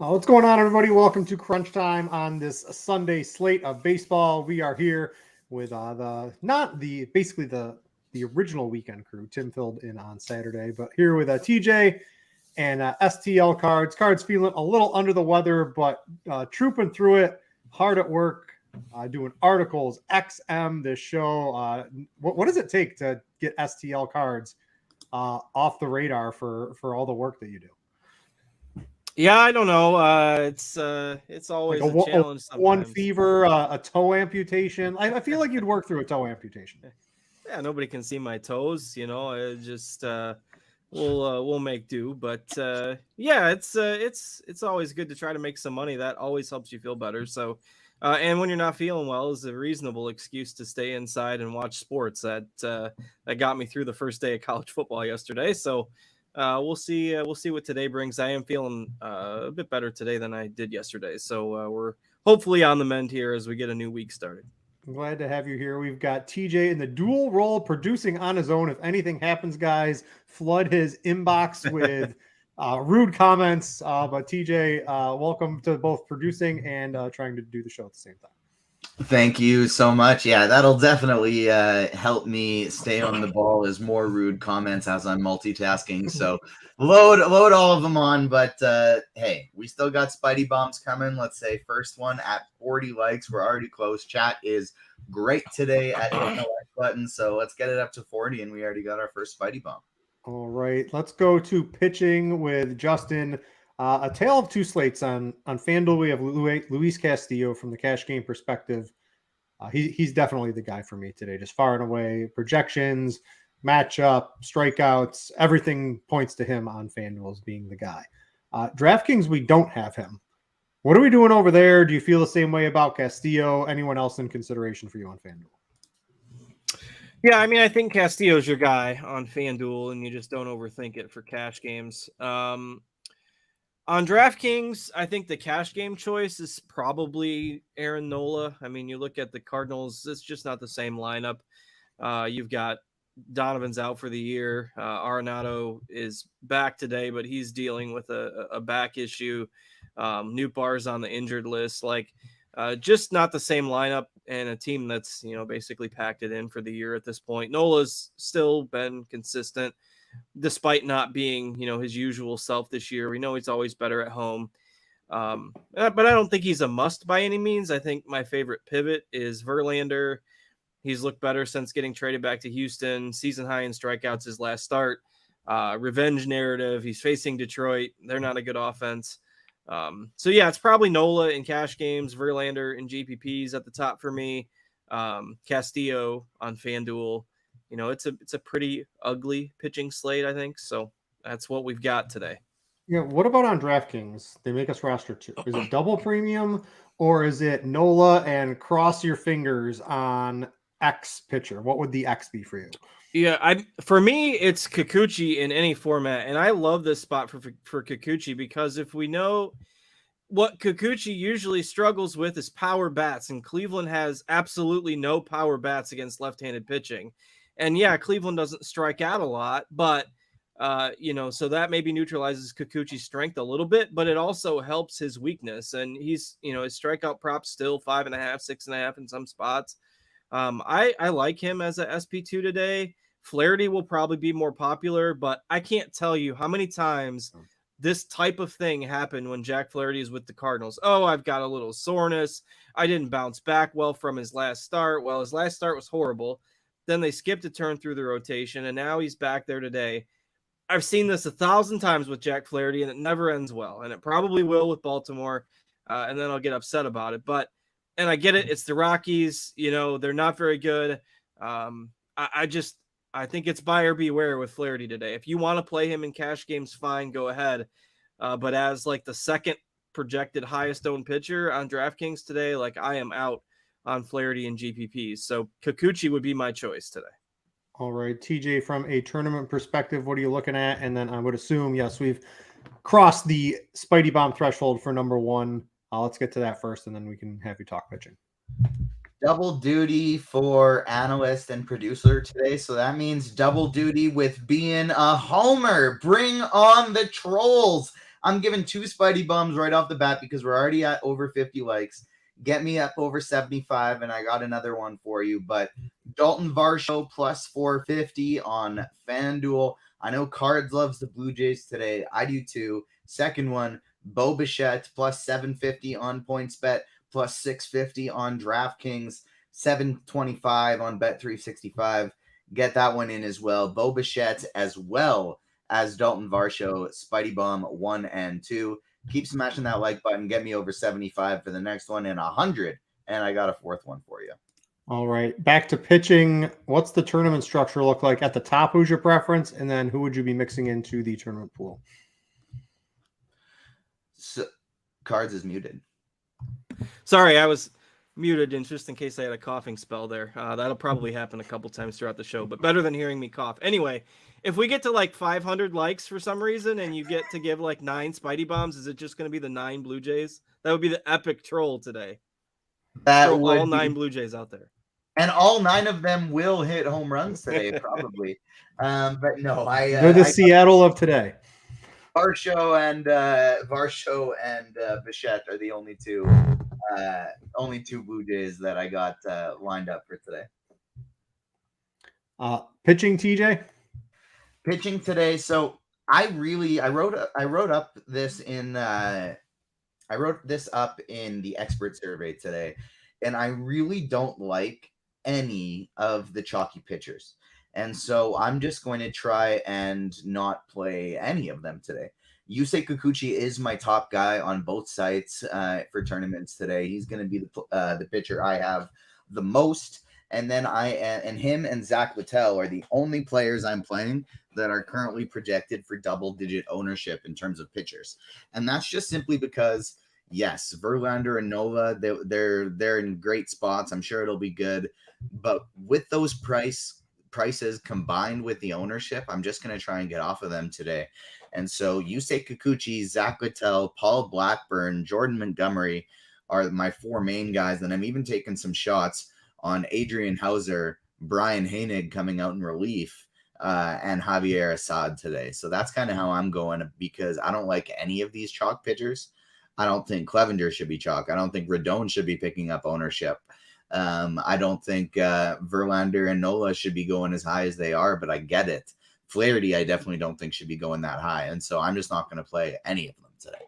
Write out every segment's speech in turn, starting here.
What's going on, everybody? Welcome to Crunch Time on this Sunday slate of baseball. We are here with the original weekend crew. Tim filled in on Saturday, but here with TJ and STL Cards. Cards feeling a little under the weather, but trooping through it, hard at work, doing articles, XM, this show. What does it take to get STL Cards off the radar for all the work that you do? Yeah, I don't know. It's always like a challenge sometimes. One fever, a toe amputation. I feel like you'd work through a toe amputation. Yeah, nobody can see my toes, you know. It just we'll make do. But yeah, it's always good to try to make some money. That always helps you feel better. So, and when you're not feeling well, is a reasonable excuse to stay inside and watch sports. That got me through the first day of college football yesterday. So. We'll see what today brings. I am feeling a bit better today than I did yesterday. So we're hopefully on the mend here as we get a new week started. I'm glad to have you here. We've got TJ in the dual role, producing on his own. If anything happens, guys, flood his inbox with rude comments. But TJ, welcome to both producing and trying to do the show at the same time. Thank you so much. Yeah, that'll definitely help me stay on the ball as more rude comments as I'm multitasking. So load all of them on. But hey, we still got Spidey bombs coming. Let's say first one at 40 likes. We're already close. Chat is great today at hitting the like button. So let's get it up to 40, and we already got our first Spidey bomb. All right, let's go to pitching with Justin. A tale of two slates on Fanduel. We have Luis Castillo from the cash game perspective. He's definitely the guy for me today, just far and away. Projections, matchup, strikeouts, everything points to him on Fanduel as being the guy. DraftKings, we don't have him. What are we doing over there? Do you feel the same way about Castillo? Anyone else in consideration for you on Fanduel? Yeah, I mean, I think Castillo's your guy on Fanduel, and you just don't overthink it for cash games. On DraftKings, I think the cash game choice is probably Aaron Nola. I mean, you look at the Cardinals, it's just not the same lineup. You've got Donovan's out for the year. Arenado is back today, but he's dealing with a back issue. Nootbaar's on the injured list. Just not the same lineup, and a team that's, basically packed it in for the year at this point. Nola's still been consistent, despite not being, his usual self this year. We know he's always better at home. But I don't think he's a must by any means. I think my favorite pivot is Verlander. He's looked better since getting traded back to Houston. Season high in strikeouts his last start. Revenge narrative. He's facing Detroit. They're not a good offense. So yeah, it's probably Nola in cash games, Verlander in GPPs at the top for me. Castillo on FanDuel. It's a pretty ugly pitching slate, I think. So that's what we've got today. Yeah. What about on DraftKings? They make us roster two. Is it double premium or is it Nola and cross your fingers on X pitcher? What would the X be for you? Yeah, for me, it's Kikuchi in any format. And I love this spot for Kikuchi because if we know what Kikuchi usually struggles with is power bats, and Cleveland has absolutely no power bats against left-handed pitching. And yeah, Cleveland doesn't strike out a lot, but, so that maybe neutralizes Kikuchi's strength a little bit, but it also helps his weakness. And he's, his strikeout prop still 5.5, 6.5 in some spots. I like him as a SP2 today. Flaherty will probably be more popular, but I can't tell you how many times this type of thing happened when Jack Flaherty is with the Cardinals. Oh, I've got a little soreness. I didn't bounce back well from his last start. Well, his last start was horrible. Then they skipped a turn through the rotation, and now he's back there today. I've seen this 1,000 times with Jack Flaherty, and it never ends well. And it probably will with Baltimore, and then I'll get upset about it. And I get it. It's the Rockies. They're not very good. I think it's buyer beware with Flaherty today. If you want to play him in cash games, fine, go ahead. But as the second projected highest owned pitcher on DraftKings today, I am out on Flaherty and GPPs. So Kikuchi would be my choice today. All right, TJ, from a tournament perspective, what are you looking at? And then I would assume, yes, we've crossed the Spidey bomb threshold for number one. Let's get to that first, and then we can have you talk pitching. Double duty for analyst and producer today. So that means double duty with being a homer. Bring on the trolls. I'm giving 2 Spidey Bums right off the bat because we're already at over 50 likes. Get me up over 75, and I got another one for you. But Dalton Varsho plus 450 on FanDuel. I know Cards loves the Blue Jays today. I do too. Second one, Bo Bichette plus 750 on PointsBet, plus 650 on DraftKings, 725 on Bet365. Get that one in as well. Bo Bichette as well as Dalton Varsho, Spidey Bum 1 and 2. Keep smashing that like button. Get me over 75 for the next one and 100. And I got a fourth one for you. All right. Back to pitching. What's the tournament structure look like? At the top, who's your preference? And then who would you be mixing into the tournament pool? So, Cards is muted. Sorry, I was muted just in case I had a coughing spell there. That'll probably happen a couple times throughout the show, but better than hearing me cough. Anyway, if we get to like 500 likes for some reason and you get to give like 9 Spidey Bombs, is it just going to be the 9 Blue Jays? That would be the epic troll today. That Throw would all 9 be... Blue Jays out there. And all 9 of them will hit home runs today, probably. But no, They're the Seattle of today. Varsho and Bichette are the only two Blue Jays that I got lined up for today. Pitching, TJ? Pitching today. So I wrote this up in the expert survey today, and I really don't like any of the chalky pitchers. And so I'm just going to try and not play any of them today. Yusei Kikuchi is my top guy on both sites for tournaments today. He's going to be the pitcher I have the most. And then him and Zach Littell are the only players I'm playing that are currently projected for double-digit ownership in terms of pitchers. And that's just simply because, yes, Verlander and Nola, they're in great spots. I'm sure it'll be good. But with those prices combined with the ownership, I'm just going to try and get off of them today. And so Yusei Kikuchi, Zach Littell, Paul Blackburn, Jordan Montgomery are my 4 main guys. And I'm even taking some shots on Adrian Hauser, Brian Hainig coming out in relief, and Javier Assad today. So that's kind of how I'm going, because I don't like any of these chalk pitchers. I don't think Clevenger should be chalk. I don't think Rodon should be picking up ownership. I don't think Verlander and Nola should be going as high as they are, but I get it. Flaherty, I definitely don't think should be going that high. And so I'm just not going to play any of them today.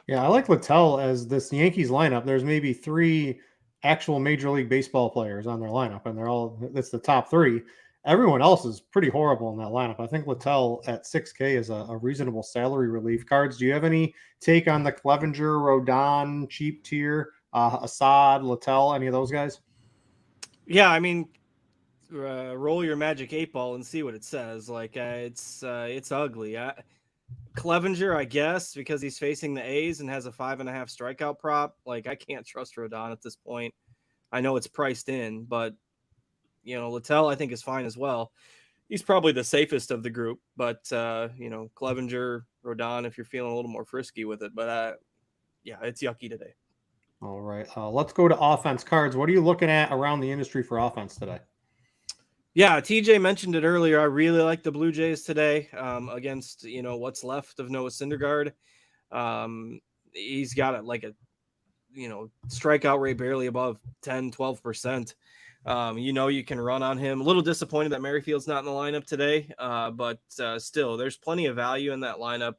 Yeah, I like Littell as this Yankees lineup. There's maybe 3 actual Major League Baseball players on their lineup, and that's the top 3. Everyone else is pretty horrible in that lineup. I think Littell at 6K is a reasonable salary relief. Cards, do you have any take on the Clevenger, Rodon, cheap tier, Assad, Littell, any of those guys? Yeah, I mean, roll your magic 8 ball and see what it says. Like, it's ugly. Clevenger, I guess, because he's facing the A's and has a 5.5 strikeout prop. Like, I can't trust Rodon at this point. I know it's priced in, but Littell I think is fine as well. He's probably the safest of the group, but Clevenger, Rodon, if you're feeling a little more frisky with it. But yeah, it's yucky today. All right, let's go to offense. Cards, what are you looking at around the industry for offense today? Yeah, TJ mentioned it earlier. I really like the Blue Jays today against, what's left of Noah Syndergaard. He's got a strikeout rate barely above 10, 12%. You can run on him. A little disappointed that Merrifield's not in the lineup today, but still, there's plenty of value in that lineup.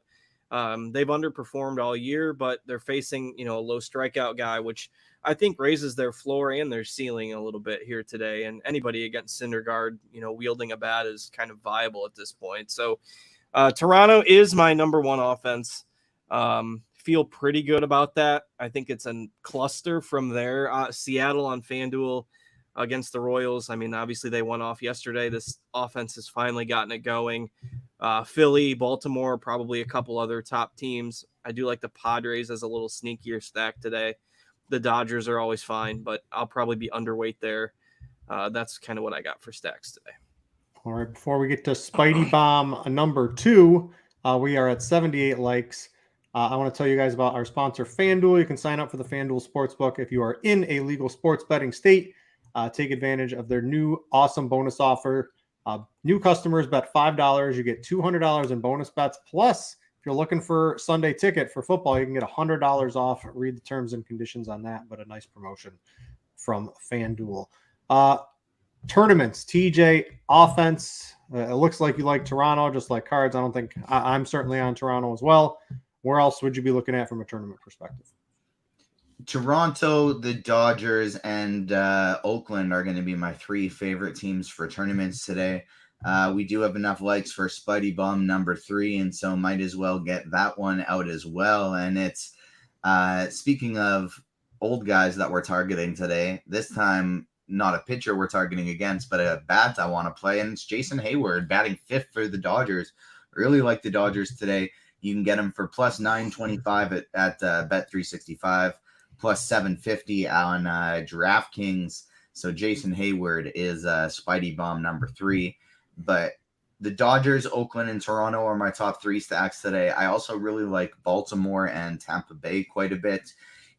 They've underperformed all year, but they're facing, a low strikeout guy, which I think raises their floor and their ceiling a little bit here today. And anybody against Syndergaard, wielding a bat is kind of viable at this point. So Toronto is my number 1 offense. Feel pretty good about that. I think it's a cluster from there. Seattle on FanDuel against the Royals. I mean, obviously they won off yesterday. This offense has finally gotten it going. Philly, Baltimore, probably a couple other top teams. I do like the Padres as a little sneakier stack today. The Dodgers are always fine, but I'll probably be underweight there. That's kind of what I got for stacks today. All right, before we get to Spidey Bomb number 2, we are at 78 likes. I want to tell you guys about our sponsor, FanDuel. You can sign up for the FanDuel Sportsbook if you are in a legal sports betting state. Take advantage of their new awesome bonus offer. New customers bet $5. You get $200 in bonus bets plus if you're looking for Sunday ticket for football, you can get $100 off. Read the terms and conditions on that, but a nice promotion from FanDuel. Tournaments, TJ, offense. It looks like you like Toronto, just like cards. I don't think I'm certainly on Toronto as well. Where else would you be looking at from a tournament perspective? Toronto, the Dodgers, and Oakland are going to be my 3 favorite teams for tournaments today. We do have enough likes for Spidey Bum number 3, and so might as well get that one out as well. And it's speaking of old guys that we're targeting today, this time not a pitcher we're targeting against, but a bat I want to play, and it's Jason Hayward batting 5th for the Dodgers. Really like the Dodgers today. You can get him for plus 925 at Bet365, plus 750 on DraftKings. So Jason Hayward is Spidey Bomb number 3. But the Dodgers, Oakland, and Toronto are my top 3 stacks today. I also really like Baltimore and Tampa Bay quite a bit.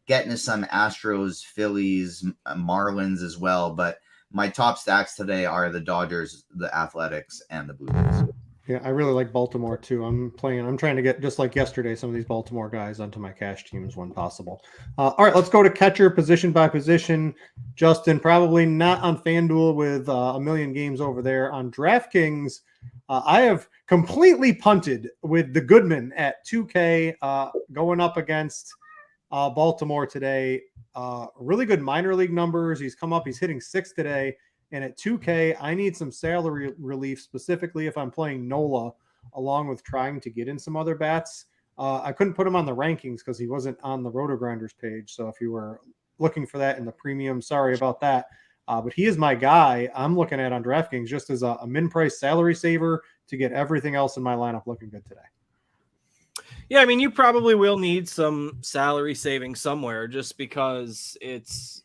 Getting to some Astros, Phillies, Marlins as well. But my top stacks today are the Dodgers, the Athletics, and the Blue Jays. Yeah, I really like Baltimore too. I'm trying to get, just like yesterday, some of these Baltimore guys onto my cash teams when possible. All right, let's go to catcher position by position. Justin, probably not on FanDuel with a million games over there. On DraftKings, I have completely punted with the Goodman at 2K going up against Baltimore today. Really good minor league numbers. He's come up. He's hitting 6 today. And at 2K, I need some salary relief, specifically if I'm playing Nola, along with trying to get in some other bats. I couldn't put him on the rankings because he wasn't on the RotoGrinders page. So if you were looking for that in the premium, sorry about that. But he is my guy I'm looking at on DraftKings just as a min-price salary saver to get everything else in my lineup looking good today. Yeah, I mean, you probably will need some salary saving somewhere just because it's,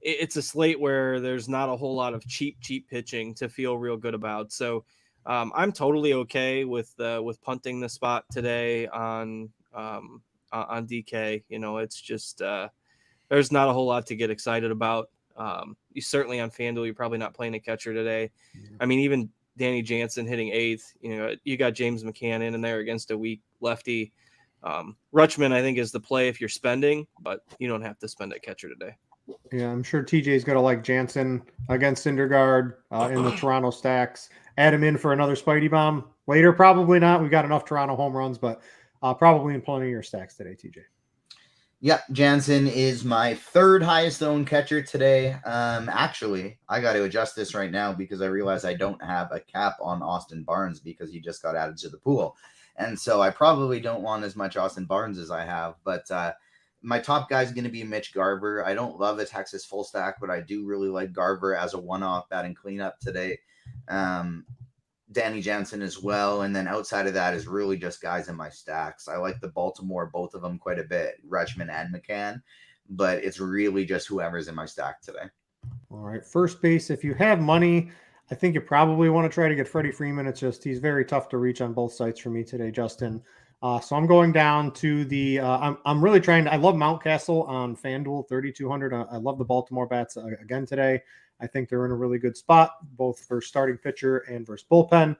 it's a slate where there's not a whole lot of cheap pitching to feel real good about. So I'm totally okay with punting the spot today on DK. It's just there's not a whole lot to get excited about. You certainly on FanDuel, you're probably not playing a catcher today. I mean, even Danny Jansen hitting 8th. You got James McCann in there against a weak lefty. Rutschman, I think, is the play if you're spending, but you don't have to spend at catcher today. Yeah, I'm sure TJ's going to like Jansen against Syndergaard in the Toronto stacks. Add him in for another Spidey Bomb later. Probably not. We've got enough Toronto home runs, but probably in plenty of your stacks today, TJ. Yep, Jansen is my 3rd highest owned catcher today. Actually, I got to adjust this right now because I realize I don't have a cap on Austin Barnes because he just got added to the pool. And so I probably don't want as much Austin Barnes as I have, but my top guy is going to be Mitch Garver. I don't love a Texas full stack, but I do really like Garver as a one-off batting cleanup today. Danny Jansen as well. And then outside of that is really just guys in my stacks. I like the Baltimore, both of them quite a bit, Rutschman and McCann, but it's really just whoever's in my stack today. All right. First base, if you have money, I think you probably want to try to get Freddie Freeman. It's just he's very tough to reach on both sites for me today, Justin. So I'm going down to the I'm really trying to. I love Mountcastle on FanDuel 3,200. I love the Baltimore bats again today. I think they're in a really good spot, both for starting pitcher and versus bullpen.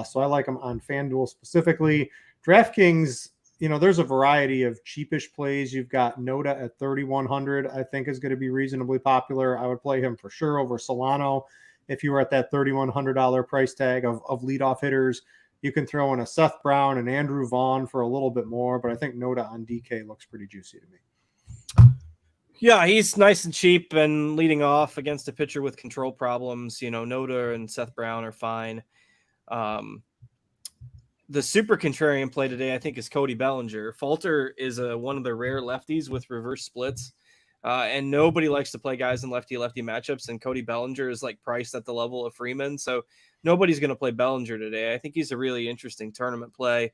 So I like them on FanDuel specifically. DraftKings, there's a variety of cheapish plays. You've got Noda at 3,100. I think is going to be reasonably popular. I would play him for sure over Solano. If you were at that $3,100 price tag of leadoff hitters, you can throw in a Seth Brown and Andrew Vaughn for a little bit more, but I think Noda on DK looks pretty juicy to me. Yeah, he's nice and cheap and leading off against a pitcher with control problems. Noda and Seth Brown are fine. The super contrarian play today, I think, is Cody Bellinger. Falter is one of the rare lefties with reverse splits. And nobody likes to play guys in lefty-lefty matchups, and Cody Bellinger is priced at the level of Freeman, so nobody's going to play Bellinger today. I think he's a really interesting tournament play,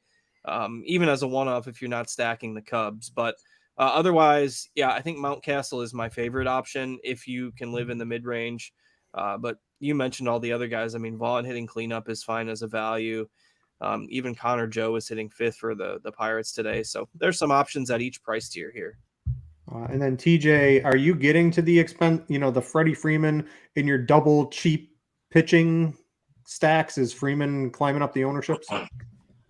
even as a one-off if you're not stacking the Cubs. But otherwise, yeah, I think Mountcastle is my favorite option if you can live in the mid-range. But you mentioned all the other guys. I mean, Vaughn hitting cleanup is fine as a value. Even Connor Joe is hitting 5th for the Pirates today. So there's some options at each price tier here. And then TJ, are you getting to the expense, the Freddie Freeman in your double cheap pitching stacks? Is Freeman climbing up the ownerships?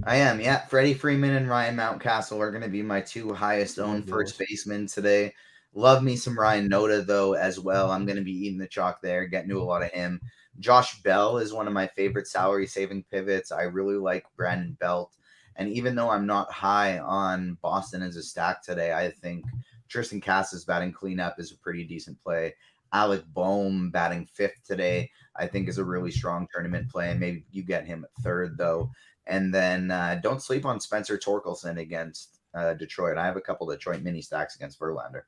I am, yeah. Freddie Freeman and Ryan Mountcastle are going to be my two highest owned first basemen today. Love me some Ryan Noda, though, as well. I'm going to be eating the chalk there, getting to a lot of him. Josh Bell is one of my favorite salary-saving pivots. I really like Brandon Belt. And even though I'm not high on Boston as a stack today, I think Tristan Casas batting cleanup is a pretty decent play. Alec Boehm batting fifth today, I think, is a really strong tournament play. And maybe you get him at third, though. And then don't sleep on Spencer Torkelson against Detroit. I have a couple Detroit mini stacks against Verlander.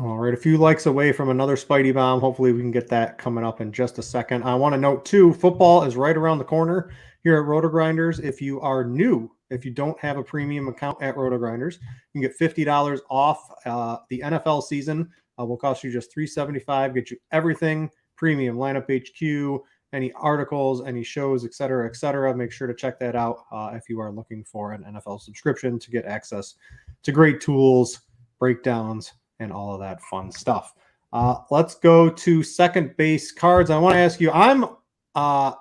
All right, a few likes away from another Spidey Bomb. Hopefully we can get that coming up in just a second. I want to note, too, football is right around the corner here at RotoGrinders. If you are new, if you don't have a premium account at RotoGrinders, you can get $50 off the NFL season. Will cost you just $375, get you everything premium, lineup HQ, any articles, any shows, et cetera, et cetera. Make sure to check that out if you are looking for an NFL subscription to get access to great tools, breakdowns, and all of that fun stuff. Let's go to second base cards. I want to ask you, I'm a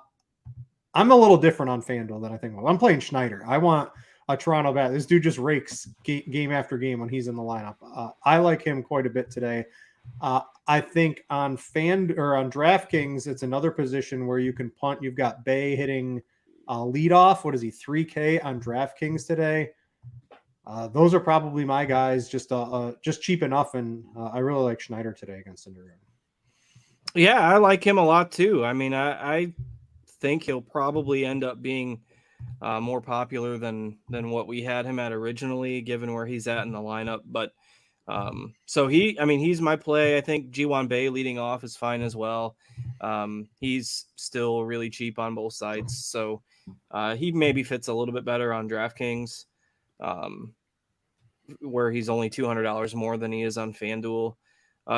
little different on FanDuel than I think. I'm playing Schneider. I want a Toronto bat. This dude just rakes game after game when he's in the lineup. I like him quite a bit today. I think on DraftKings, it's another position where you can punt. You've got Bay hitting leadoff. What is he, 3K on DraftKings today? Those are probably my guys, just cheap enough, and I really like Schneider today against Syndergaard. Yeah, I like him a lot too. I mean, I think he'll probably end up being more popular than what we had him at originally, given where he's at in the lineup. But so he's my play. I think Ji-Hwan Bae leading off is fine as well. He's still really cheap on both sides, so he maybe fits a little bit better on DraftKings, where he's only $200 more than he is on FanDuel.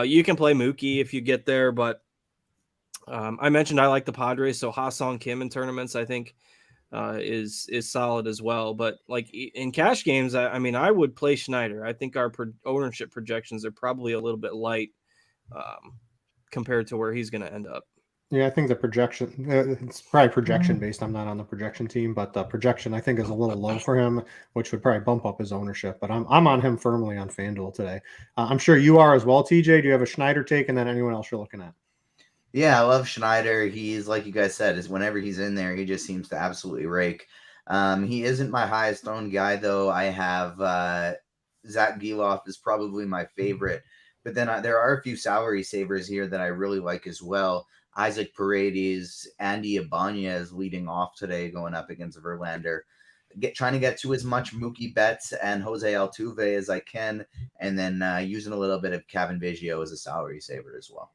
You can play Mookie if you get there, but I mentioned I like the Padres, so Ha-Sung Kim in tournaments I think is solid as well. But like in cash games, I would play Schneider. I think our ownership projections are probably a little bit light compared to where he's going to end up. Yeah, I think the projection, it's probably projection based. I'm not on the projection team, but the projection I think is a little low for him, which would probably bump up his ownership. But I'm on him firmly on FanDuel today. I'm sure you are as well, TJ. Do you have a Schneider take, and then anyone else you're looking at? Yeah, I love Schneider. He's, like you guys said, is whenever he's in there, he just seems to absolutely rake. He isn't my highest owned guy, though. I have Zach Geloff is probably my favorite. But then there are a few salary savers here that I really like as well. Isaac Paredes, Andy Ibanez leading off today, going up against Verlander. Trying to get to as much Mookie Betts and Jose Altuve as I can, and then using a little bit of Kevin Biggio as a salary saver as well.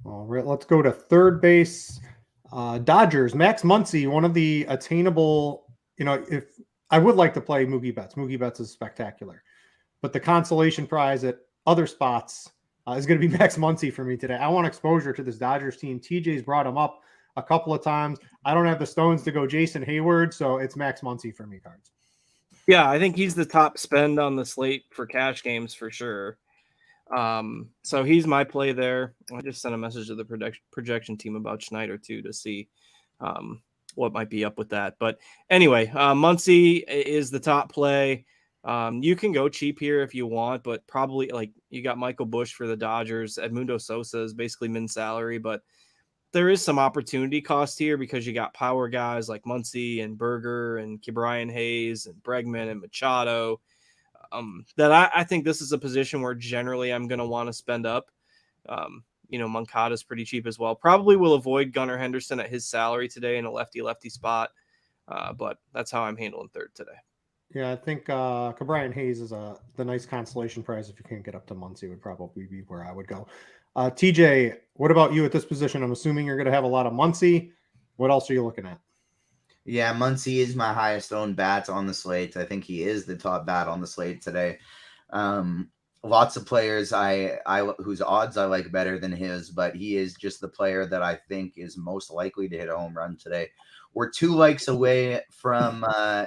All right, let's go to third base. Dodgers, Max Muncy, one of the attainable, if I would like to play Mookie Betts. Mookie Betts is spectacular. But the consolation prize at other spots is going to be Max Muncy for me today. I want exposure to this Dodgers team. TJ's brought him up a couple of times. I don't have the stones to go Jason Hayward, so it's Max Muncy for me, cards. Yeah, I think he's the top spend on the slate for cash games for sure. So he's my play there. I just sent a message to the projection team about Schneider too to see what might be up with that. But anyway, Muncy is the top play. You can go cheap here if you want, but probably like you got Michael Busch for the Dodgers. Edmundo Sosa is basically min salary, but there is some opportunity cost here because you got power guys like Muncy and Berger and Brian Hayes and Bregman and Machado. That I think this is a position where generally I'm going to want to spend up. Moncada is pretty cheap as well. Probably will avoid Gunnar Henderson at his salary today in a lefty spot, but that's how I'm handling third today. Yeah, I think Brian Hayes is the nice consolation prize. If you can't get up to Muncy, would probably be where I would go. TJ, what about you at this position? I'm assuming you're going to have a lot of Muncy. What else are you looking at? Yeah, Muncy is my highest owned bat on the slate. I think he is the top bat on the slate today. Lots of players I whose odds I like better than his, but he is just the player that I think is most likely to hit a home run today. We're 2 likes away from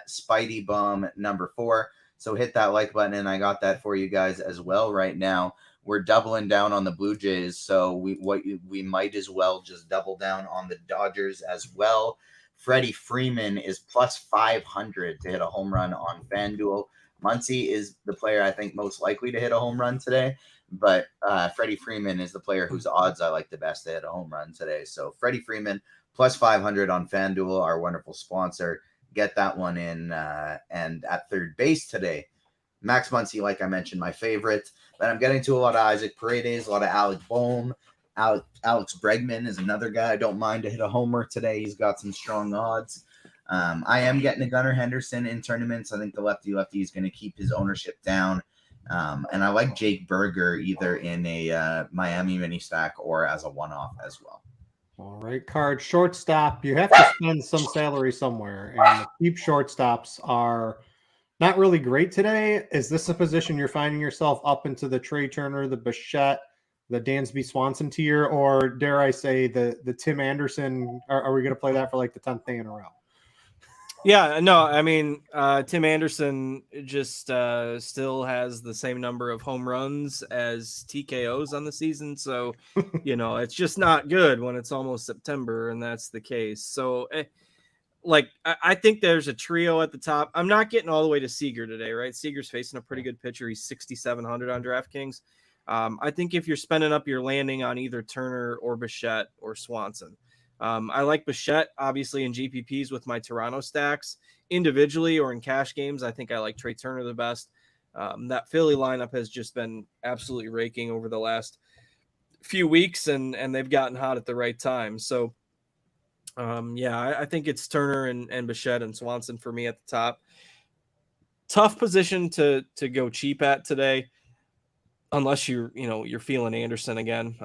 Spidey Bomb number 4. So hit that like button, and I got that for you guys as well right now. We're doubling down on the Blue Jays, so we might as well just double down on the Dodgers as well. Freddie Freeman is plus 500 to hit a home run on Fanduel. Muncy is the player I think most likely to hit a home run today, but Freddie Freeman is the player whose odds I like the best to hit a home run today. So Freddie Freeman plus 500 on Fanduel, our wonderful sponsor. Get that one in. And at third base today, Max Muncy, like I mentioned, my favorite. But I'm getting to a lot of Isaac Paredes, a lot of Alec Bohm. Alex Bregman is another guy I don't mind to hit a homer today. He's got some strong odds. I am getting a Gunnar Henderson in tournaments. I think the lefty is going to keep his ownership down. And I like Jake Berger either in a Miami mini stack or as a one-off as well. All right, Card. Shortstop, you have to spend some salary somewhere, and the cheap shortstops are not really great today. Is this a position you're finding yourself up into the Trey Turner, the Bichette, the Dansby Swanson tier, or dare I say the Tim Anderson? Are we going to play that for like the 10th day in a row? Yeah, no, I mean, Tim Anderson just still has the same number of home runs as TKOs on the season. So, it's just not good when it's almost September and that's the case. So, I think there's a trio at the top. I'm not getting all the way to Seager today, right? Seager's facing a pretty good pitcher. He's 6,700 on DraftKings. I think if you're spending up, you're landing on either Turner or Bichette or Swanson. I like Bichette, obviously, in GPPs with my Toronto stacks. Individually or in cash games, I think I like Trey Turner the best. That Philly lineup has just been absolutely raking over the last few weeks, and they've gotten hot at the right time. So, I think it's Turner and Bichette and Swanson for me at the top. Tough position to go cheap at today, unless you're feeling Anderson again.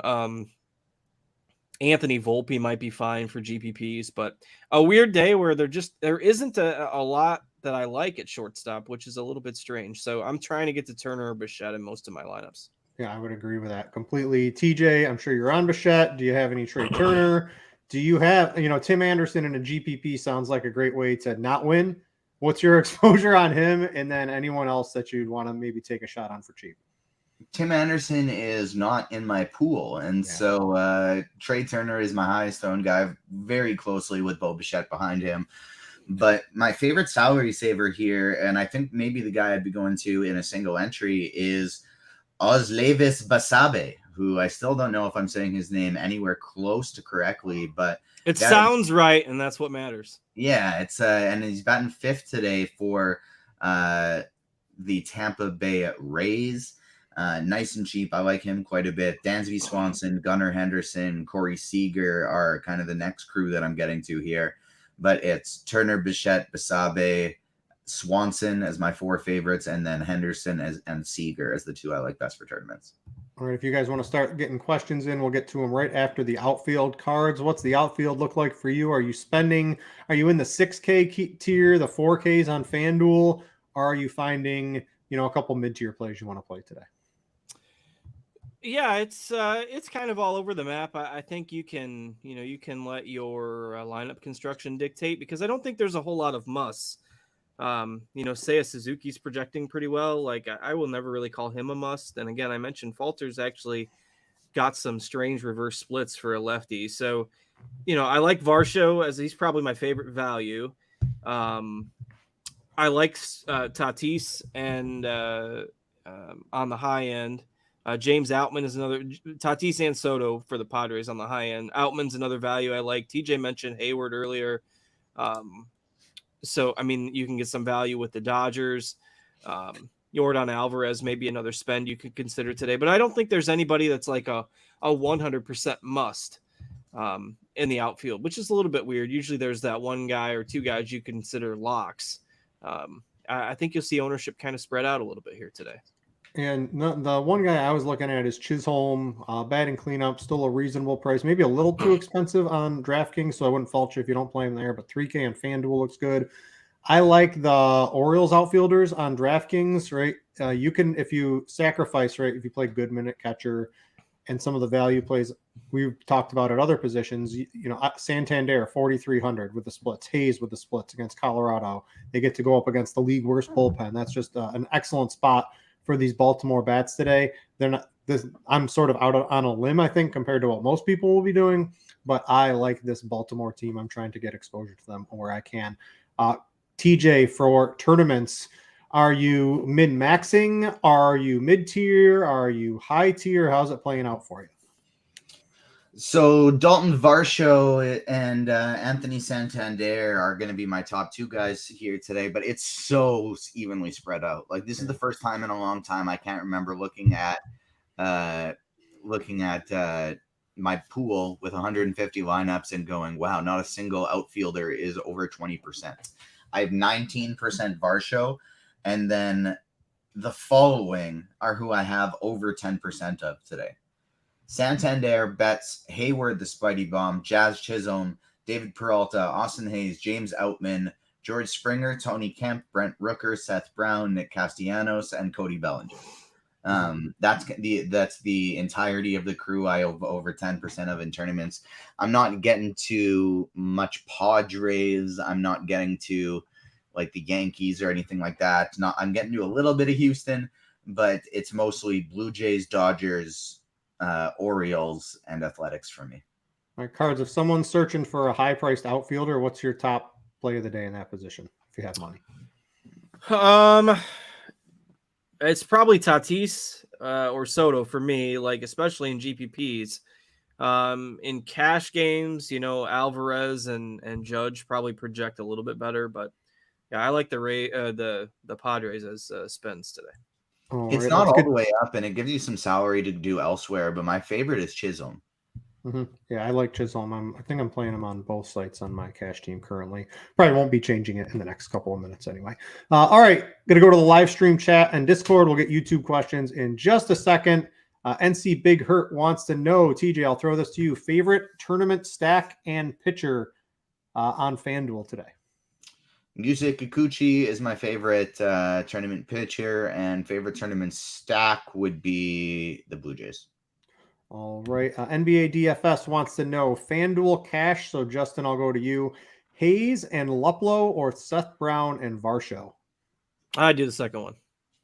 Anthony Volpe might be fine for GPPs, but a weird day where there isn't a lot that I like at shortstop, which is a little bit strange. So I'm trying to get to Turner or Bichette in most of my lineups. Yeah, I would agree with that completely. TJ, I'm sure you're on Bichette. Do you have any Trey Turner? Do you have, Tim Anderson in a GPP sounds like a great way to not win. What's your exposure on him? And then anyone else that you'd want to maybe take a shot on for cheap? Tim Anderson is not in my pool, and so Trey Turner is my highest owned guy, very closely with Bo Bichette behind him. But my favorite salary saver here, and I think maybe the guy I'd be going to in a single entry, is Oslevis Basabe, who I still don't know if I'm saying his name anywhere close to correctly, but it sounds right, and that's what matters. Yeah, it's and he's batting fifth today for the Tampa Bay Rays. Nice and cheap. I like him quite a bit. Dansby Swanson, Gunnar Henderson, Corey Seager are kind of the next crew that I'm getting to here. But it's Turner, Bichette, Basabe, Swanson as my four favorites, and then Henderson and Seager as the two I like best for tournaments. All right, if you guys want to start getting questions in, we'll get to them right after the outfield cards. What's the outfield look like for you? Are you in the 6K tier, the 4Ks on FanDuel, or are you finding, a couple mid-tier plays you want to play today? Yeah, it's kind of all over the map. I think you can let your lineup construction dictate, because I don't think there's a whole lot of musts. Seiya Suzuki's projecting pretty well. Like, I will never really call him a must. And again, I mentioned Falter's actually got some strange reverse splits for a lefty. So, I like Varsho, as he's probably my favorite value. I like Tatis and on the high end. James Outman is another. Tatis and Soto for the Padres on the high end. Outman's another value I like. TJ mentioned Hayward earlier. So, I mean, you can get some value with the Dodgers. Yordan Alvarez, maybe another spend you could consider today. But I don't think there's anybody that's like a 100% must in the outfield, which is a little bit weird. Usually there's that one guy or two guys you consider locks. I think you'll see ownership kind of spread out a little bit here today. And the one guy I was looking at is Chisholm, batting cleanup, still a reasonable price, maybe a little too expensive on DraftKings, so I wouldn't fault you if you don't play him there, but 3K on FanDuel looks good. I like the Orioles outfielders on DraftKings, right? You can, if you sacrifice, right, if you play Goodman at catcher and some of the value plays we've talked about at other positions, Santander, 4,300 with the splits, Hayes with the splits against Colorado. They get to go up against the league worst bullpen. That's just an excellent spot for these Baltimore bats today. They're not, I'm sort of on a limb, I think, compared to what most people will be doing, but I like this Baltimore team. I'm trying to get exposure to them where I can. TJ, for tournaments, are you min-maxing? Are you mid-tier? Are you high-tier? How's it playing out for you? So Dalton Varsho and Anthony Santander are going to be my top two guys here today, but it's so evenly spread out. Like, this is the first time in a long time I can't remember looking at my pool with 150 lineups and going, wow, not a single outfielder is over 20%. I have 19% Varsho, and then the following are who I have over 10% of today. Santander, Betts, Hayward, the Spidey Bomb, Jazz Chisholm, David Peralta, Austin Hayes, James Outman, George Springer, Tony Kemp, Brent Rooker, Seth Brown, Nick Castellanos, and Cody Bellinger. That's the entirety of the crew I have over 10% of in tournaments. I'm not getting to much Padres. I'm not getting to like the Yankees or anything like that. I'm getting to a little bit of Houston, but it's mostly Blue Jays, Dodgers, Orioles, and Athletics for me. All right, Cards, if someone's searching for a high-priced outfielder, what's your top play of the day in that position if you have money? It's probably Tatis or Soto for me, like especially in GPPs. In cash games, Alvarez and Judge probably project a little bit better, but yeah, I like the Padres as spins today. It's not all the way up, and it gives you some salary to do elsewhere, but my favorite is Chisholm. Mm-hmm. Yeah, I like Chisholm. I think I'm playing him on both sites on my cash team currently. Probably won't be changing it in the next couple of minutes anyway. All right, going to go to the live stream chat and Discord. We'll get YouTube questions in just a second. NC Big Hurt wants to know, TJ, I'll throw this to you. Favorite tournament stack and pitcher on FanDuel today? Yusei Kikuchi is my favorite tournament pitcher, and favorite tournament stack would be the Blue Jays. All right. NBA DFS wants to know FanDuel cash. So, Justin, I'll go to you. Hayes and Luplow or Seth Brown and Varsho? I do the second one.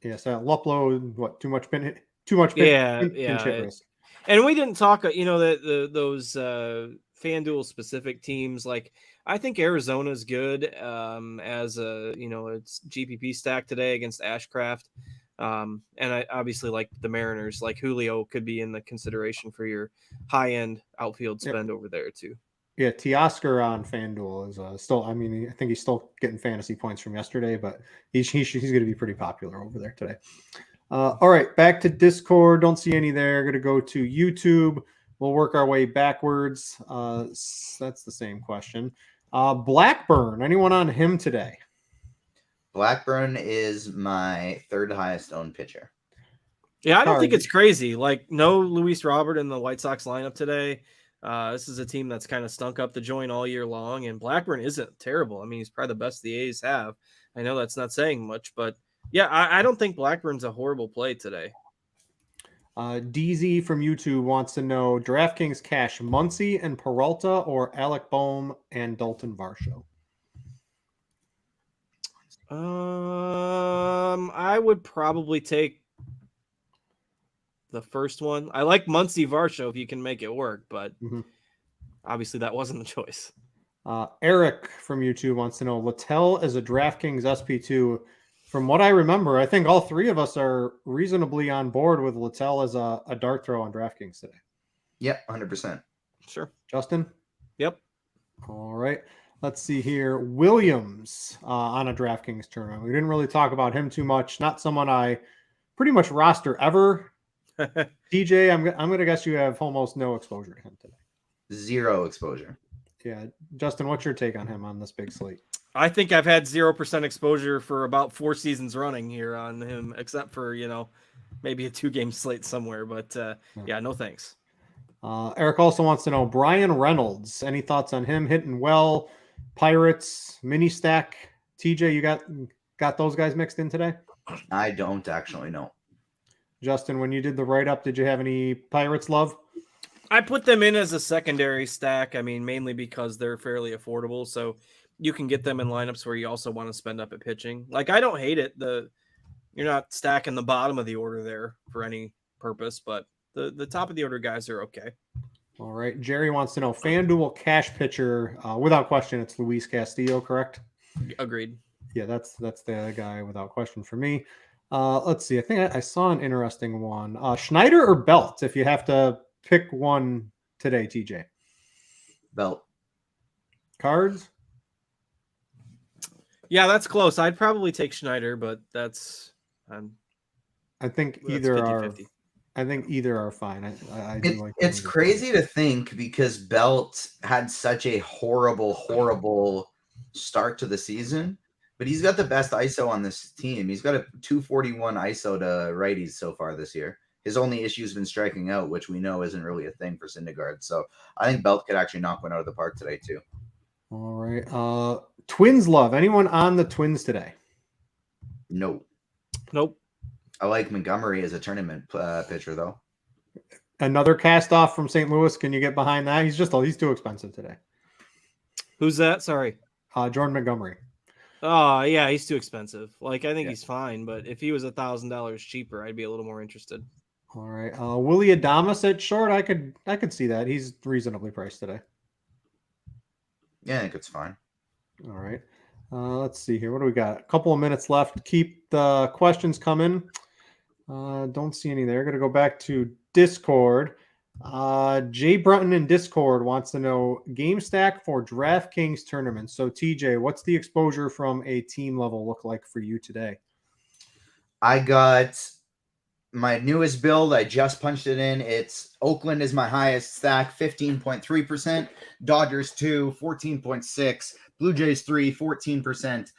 Yes, Luplow, what, too much pinch hit risk. And we didn't talk, those FanDuel specific teams. Like, I think Arizona's good as it's GPP stack today against Ashcraft. And I obviously like the Mariners. Like Julio could be in the consideration for your high-end outfield spend over there too. Yeah, Teoscar on FanDuel is still. I mean, I think he's still getting fantasy points from yesterday, but he's going to be pretty popular over there today. All right, back to Discord. Don't see any there. Going to go to YouTube. We'll work our way backwards. That's the same question. Blackburn. Anyone on him today? Blackburn is my third highest owned pitcher. Yeah, I don't think it's crazy. Like, no Luis Robert in the White Sox lineup today. This is a team that's kind of stunk up the joint all year long, and Blackburn isn't terrible. I mean, he's probably the best the A's have. I know that's not saying much, but yeah, I don't think Blackburn's a horrible play today. DZ from YouTube wants to know DraftKings cash Muncy and Peralta or Alec Boehm and Dalton Varsho. I would probably take the first one. I like Muncy Varsho if you can make it work, but obviously that wasn't the choice. Eric from YouTube wants to know Littell as a DraftKings SP2. From what I remember, I think all three of us are reasonably on board with Littell as a dart throw on DraftKings today. Yep, 100%. Sure. Justin? Yep. All right. Let's see here. Williams on a DraftKings tournament. We didn't really talk about him too much. Not someone I pretty much roster ever. DJ, I'm going to guess you have almost no exposure to him today. Zero exposure. Yeah. Justin, what's your take on him on this big slate? I think I've had 0% exposure for about 4 seasons running here on him, except for, maybe a 2-game slate somewhere. But yeah, no thanks. Eric also wants to know Brian Reynolds. Any thoughts on him hitting well? Pirates, mini stack. TJ, you got those guys mixed in today? I don't actually know. Justin, when you did the write-up, did you have any Pirates love? I put them in as a secondary stack. I mean, mainly because they're fairly affordable. So you can get them in lineups where you also want to spend up at pitching. Like, I don't hate it. You're not stacking the bottom of the order there for any purpose, but The top of the order guys are okay. All right. Jerry wants to know FanDuel cash pitcher. Without question, it's Luis Castillo, correct? Agreed. Yeah, that's the guy without question for me. Let's see. I think I saw an interesting one. Schneider or Belt, if you have to pick one today, TJ. Belt. Cards? Yeah, that's close. I'd probably take Schneider, but that's I think that's either 50-50. I think either are fine. I do like it's crazy to think because Belt had such a horrible start to the season, but he's got the best ISO on this team. He's got a 241 ISO to righties so far this year. His only issue has been striking out, which we know isn't really a thing for Syndergaard. So I think Belt could actually knock one out of the park today too. All right. Twins love. Anyone on the Twins today? No. Nope. I like Montgomery as a tournament pitcher, though. Another cast off from St. Louis. Can you get behind that? He's too expensive today. Who's that? Sorry. Jordan Montgomery. Oh, yeah, he's too expensive. Like, I think he's fine, but if he was $1,000 cheaper, I'd be a little more interested. All right. Willie Adames at short. I could see that. He's reasonably priced today. Yeah, I think it's fine. All right. Let's see here. What do we got? A couple of minutes left. Keep the questions coming. Don't see any there. Going to go back to Discord. Jay Brunton in Discord wants to know game stack for DraftKings tournaments. So TJ, what's the exposure from a team level look like for you today? I got my newest build. I just punched it in. It's Oakland is my highest stack, 15.3%. Dodgers 2, 14.6%. Blue Jays 3, 14%.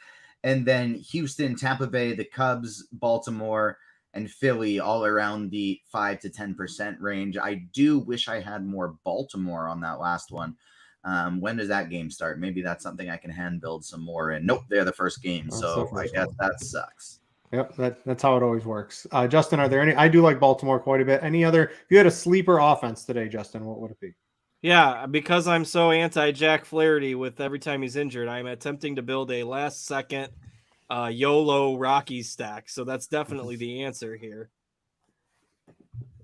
And then Houston, Tampa Bay, the Cubs, Baltimore, and Philly all around the 5 to 10% range. I do wish I had more Baltimore on that last one. When does that game start? Maybe that's something I can hand build some more in. Nope, they're the first game. So I guess that sucks. Yep, that's how it always works. Justin, are there any? I do like Baltimore quite a bit. Any other? If you had a sleeper offense today, Justin, what would it be? Yeah, because I'm so anti-Jack Flaherty with every time he's injured, I'm attempting to build a last-second YOLO Rockies stack. So that's definitely the answer here.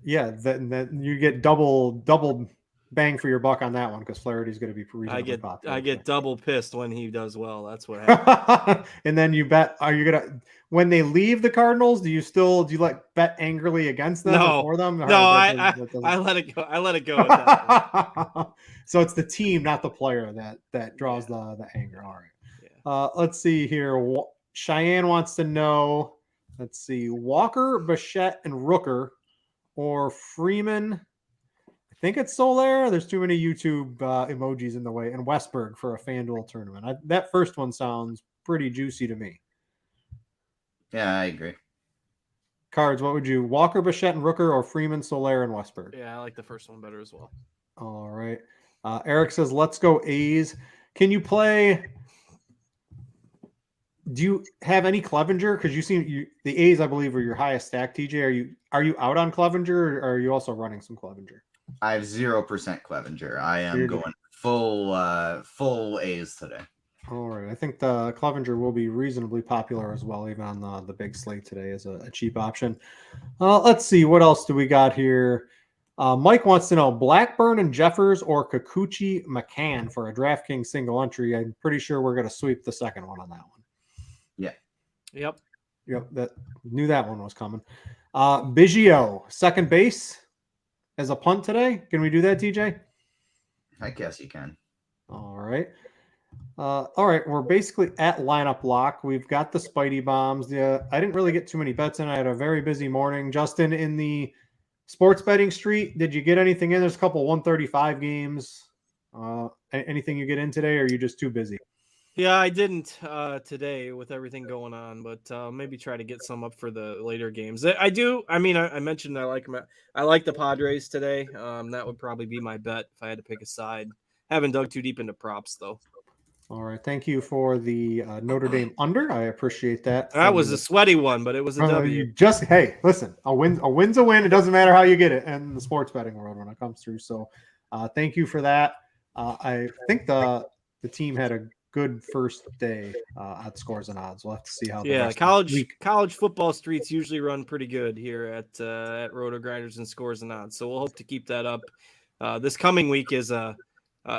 Yeah, then you get double bang for your buck on that one because Flaherty's going to be reasonably popular. I get double pissed when he does well. That's what happens. And then you bet. Are you gonna when they leave the Cardinals? Do you like bet angrily against them or for them? No, I let it go. I let it go. At that So it's the team, not the player, that draws the anger. All right. Yeah. Let's see here. Cheyenne wants to know. Let's see. Walker, Bichette, and Rooker, or Freeman. I think it's Soler. There's too many YouTube emojis in the way. And Westberg for a FanDuel tournament. That first one sounds pretty juicy to me. Yeah, I agree. Cards, what would you? Walker, Bichette, and Rooker, or Freeman, Soler, and Westberg? Yeah, I like the first one better as well. All right. Eric says, let's go A's. Can you play? Do you have any Clevenger? Because the A's, I believe, are your highest stack. TJ, are you out on Clevenger, or are you also running some Clevenger? I have 0% Clevenger. I am going full A's today. All right. I think the Clevenger will be reasonably popular as well, even on the big slate today as a cheap option. Let's see. What else do we got here? Mike wants to know Blackburn and Jeffers or Kikuchi McCann for a DraftKings single entry. I'm pretty sure we're going to sweep the second one on that one. Yeah. Yep. Knew that one was coming. Biggio, second base as a punt today. Can we do that, TJ? I guess you can. All right. We're basically at lineup lock. We've got the Spidey bombs. I didn't really get too many bets in. I had a very busy morning. Justin, in the sports betting street, did you get anything in? There's a couple 135 games. Anything you get in today, or are you just too busy? Yeah, I didn't today with everything going on, but maybe try to get some up for the later games. I do. I mean, I mentioned I like the Padres today. That would probably be my bet if I had to pick a side. Haven't dug too deep into props though. All right, thank you for the Notre Dame under. I appreciate that. That was a sweaty one, but it was a W. Hey, listen, a win's a win. It doesn't matter how you get it in the sports betting world when it comes through. So, thank you for that. I think the team had a good first day at Scores and Odds. We'll have to see how. Yeah, the rest of the week. college football streets usually run pretty good here at RotoGrinders and Scores and Odds. So we'll hope to keep that up. This coming week is a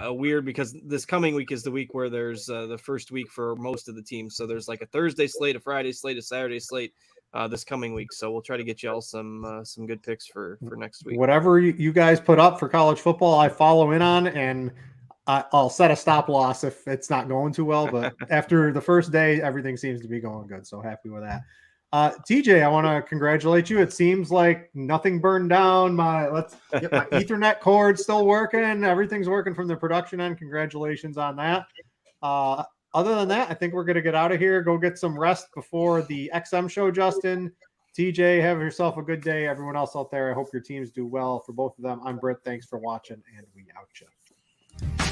weird because this coming week is the week where there's the first week for most of the teams. So there's like a Thursday slate, a Friday slate, a Saturday slate this coming week. So we'll try to get you all some good picks for next week. Whatever you guys put up for college football, I follow in on, and I'll set a stop loss if it's not going too well. But after the first day, everything seems to be going good. So happy with that. TJ, I want to congratulate you. It seems like nothing burned down. Let's get my Ethernet cord still working. Everything's working from the production end. Congratulations on that. Other than that, I think we're going to get out of here. Go get some rest before the XM show, Justin. TJ, have yourself a good day. Everyone else out there, I hope your teams do well for both of them. I'm Britt. Thanks for watching, and we out you.